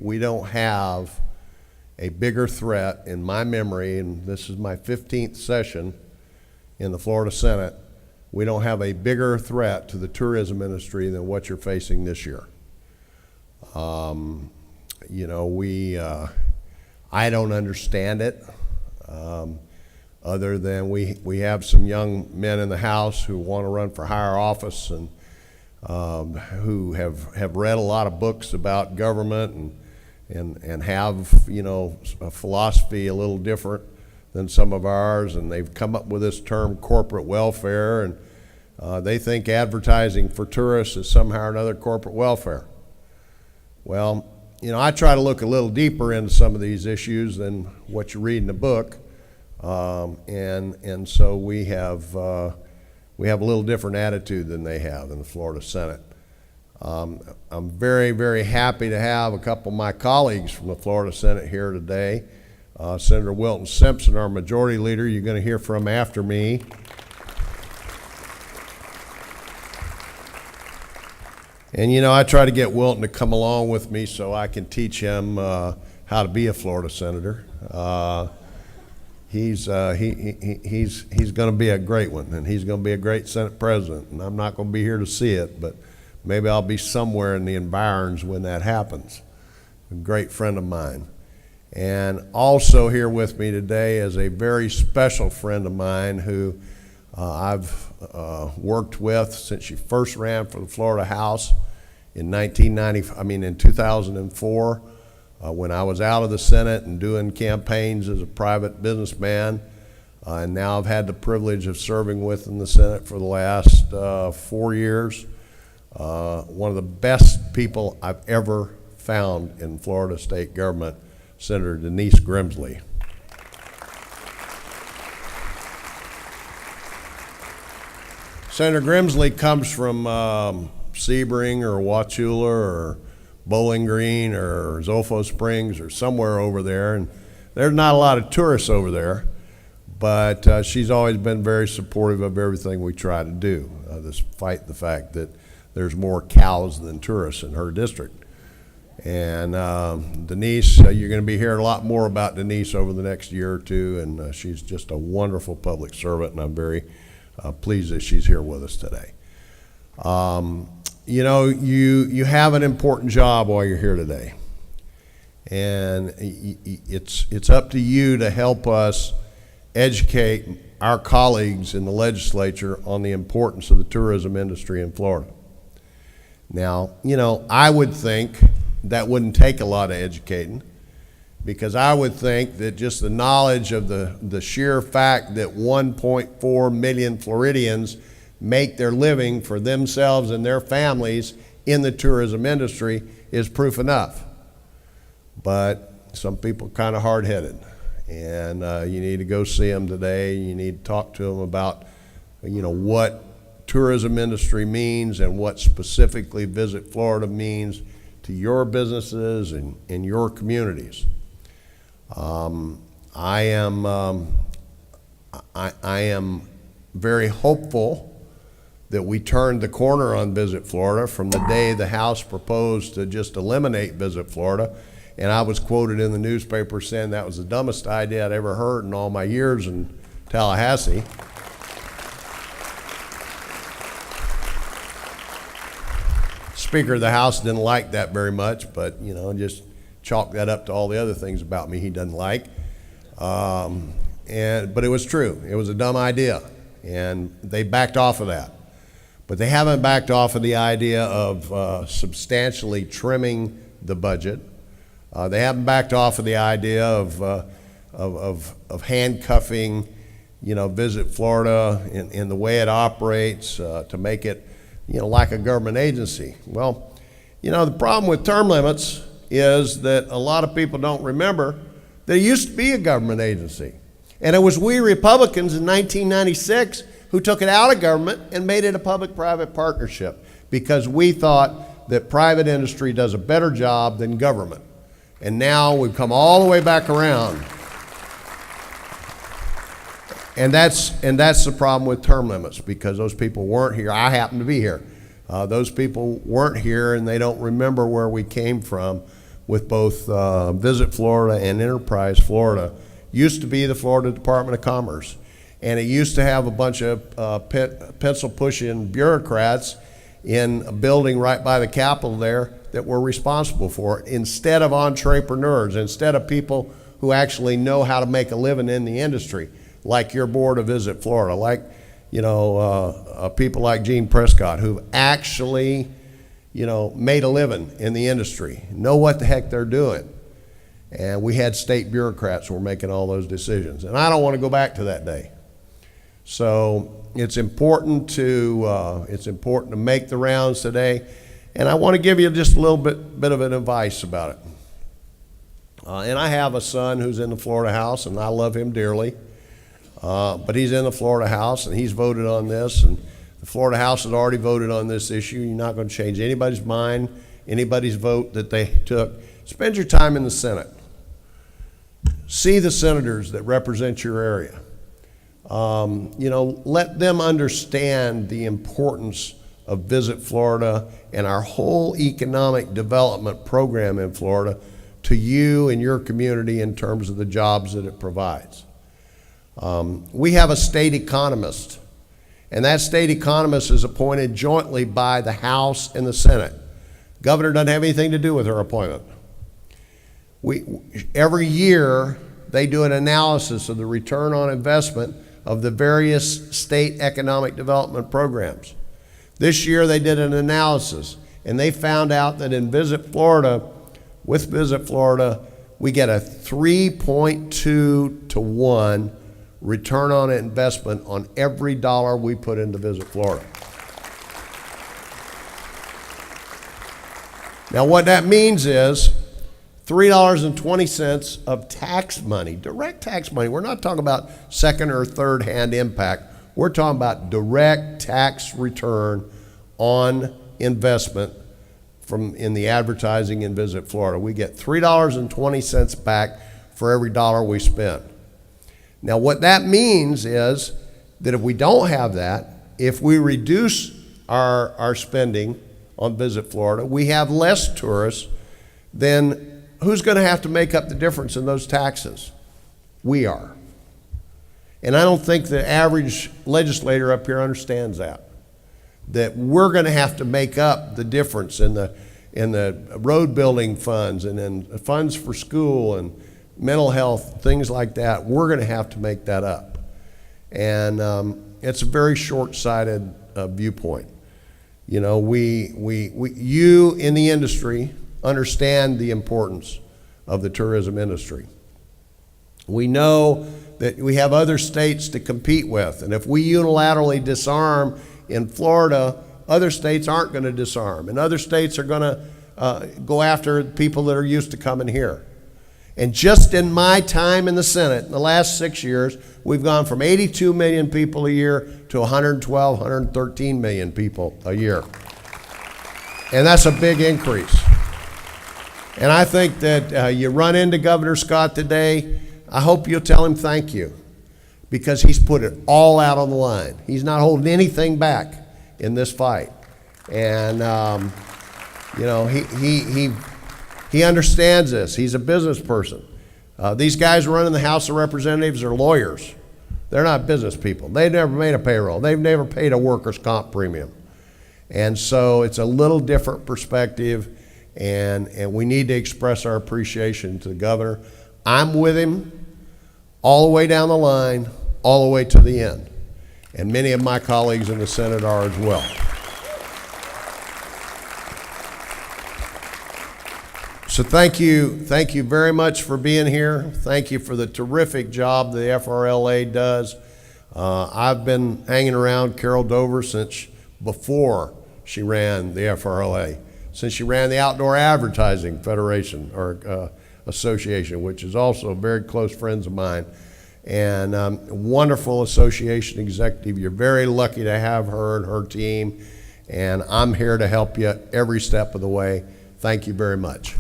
we don't have a bigger threat in my memory, and this is my 15th session in the Florida Senate, we don't have a bigger threat to the tourism industry than what you're facing this year. You know, I don't understand it, other than we have some young men in the House who want to run for higher office and who have read a lot of books about government and have, you know, a philosophy a little different than some of ours, and they've come up with this term corporate welfare, and they think advertising for tourists is somehow or another corporate welfare. Well, you know, I try to look a little deeper into some of these issues than what you read in the book, and so we have a little different attitude than they have in the Florida Senate. I'm very, very happy to have a couple of my colleagues from the Florida Senate here today. Senator Wilton Simpson, our majority leader, you're going to hear from after me. And you know, I try to get Wilton to come along with me so I can teach him how to be a Florida senator. He's going to be a great one, and he's going to be a great Senate president. And I'm not going to be here to see it, but maybe I'll be somewhere in the environs when that happens. A great friend of mine. And also here with me today is a very special friend of mine who I've worked with since she first ran for the Florida House in 2004, when I was out of the Senate and doing campaigns as a private businessman. And now I've had the privilege of serving within the Senate for the last 4 years. One of the best people I've ever found in Florida state government, Senator Denise Grimsley. Senator Grimsley comes from Sebring or Wauchula or Bowling Green or Zolfo Springs or somewhere over there, and there's not a lot of tourists over there, but she's always been very supportive of everything we try to do, despite the fact that there's more cows than tourists in her district. And Denise, you're going to be hearing a lot more about Denise over the next year or two, and she's just a wonderful public servant, and I'm very pleased that she's here with us today. You know, you have an important job while you're here today, and it's up to you to help us educate our colleagues in the legislature on the importance of the tourism industry in Florida. Now, you know, I would think that wouldn't take a lot of educating, because I would think that just the knowledge of the sheer fact that 1.4 million Floridians make their living for themselves and their families in the tourism industry is proof enough. But some people are kind of hard-headed, and you need to go see them today. You need to talk to them about, you know, what tourism industry means and what specifically Visit Florida means to your businesses and in your communities. I am very hopeful that we turned the corner on Visit Florida from the day the House proposed to just eliminate Visit Florida. And I was quoted in the newspaper saying that was the dumbest idea I'd ever heard in all my years in Tallahassee. Speaker of the House didn't like that very much, but you know, just chalk that up to all the other things about me he doesn't like. But it was true. It was a dumb idea, and they backed off of that. But they haven't backed off of the idea of substantially trimming the budget. They haven't backed off of the idea of handcuffing, you know, Visit Florida in the way it operates to make it, you know, like a government agency. Well, you know, the problem with term limits is that a lot of people don't remember that it used to be a government agency. And it was we Republicans in 1996 who took it out of government and made it a public-private partnership, because we thought that private industry does a better job than government. And now we've come all the way back around. And that's the problem with term limits, because those people weren't here. I happen to be here. Those people weren't here, and they don't remember where we came from with both Visit Florida and Enterprise Florida. Used to be the Florida Department of Commerce. And it used to have a bunch of pencil-pushing bureaucrats in a building right by the Capitol there that were responsible for it, instead of entrepreneurs, instead of people who actually know how to make a living in the industry, like your board of Visit Florida, like, you know, people like Gene Prescott, who've actually, you know, made a living in the industry, know what the heck they're doing. And we had state bureaucrats who were making all those decisions. And I don't want to go back to that day. So it's important to make the rounds today. And I want to give you just a little bit of an advice about it. And I have a son who's in the Florida House, and I love him dearly. But he's in the Florida House, and he's voted on this, and the Florida House has already voted on this issue. You're not going to change anybody's mind, anybody's vote that they took. Spend your time in the Senate. See the senators that represent your area. You know, let them understand the importance of Visit Florida and our whole economic development program in Florida to you and your community in terms of the jobs that it provides. We have a state economist, and that state economist is appointed jointly by the House and the Senate. Governor doesn't have anything to do with her appointment. Every year, they do an analysis of the return on investment of the various state economic development programs. This year, they did an analysis, and they found out that in Visit Florida, with Visit Florida, we get a 3.2 to 1 return on investment on every dollar we put into Visit Florida. Now, what that means is $3.20 of tax money, direct tax money. We're not talking about second or third hand impact. We're talking about direct tax return on investment in the advertising in Visit Florida. We get $3.20 back for every dollar we spend. Now, what that means is that if we don't have that, if we reduce our spending on Visit Florida, we have less tourists, then who's going to have to make up the difference in those taxes? We are. And I don't think the average legislator up here understands that we're going to have to make up the difference in the road building funds and in funds for school and mental health, things like that. We're going to have to make that up. And it's a very short-sighted viewpoint. You know, you in the industry understand the importance of the tourism industry. We know that we have other states to compete with, and if we unilaterally disarm in Florida, other states aren't going to disarm, and other states are going to go after people that are used to coming here. And just in my time in the Senate, in the last 6 years, we've gone from 82 million people a year to 112, 113 million people a year. And that's a big increase. And I think that you run into Governor Scott today, I hope you'll tell him thank you, because he's put it all out on the line. He's not holding anything back in this fight. And, you know, he understands this. He's a business person. These guys running the House of Representatives are lawyers. They're not business people. They've never made a payroll. They've never paid a workers' comp premium. And so it's a little different perspective, and we need to express our appreciation to the governor. I'm with him all the way down the line, all the way to the end. And many of my colleagues in the Senate are as well. So thank you very much for being here. Thank you for the terrific job the FRLA does. I've been hanging around Carol Dover since before she ran the FRLA, since she ran the Outdoor Advertising Federation or Association, which is also very close friends of mine, and wonderful association executive. You're very lucky to have her and her team, and I'm here to help you every step of the way. Thank you very much.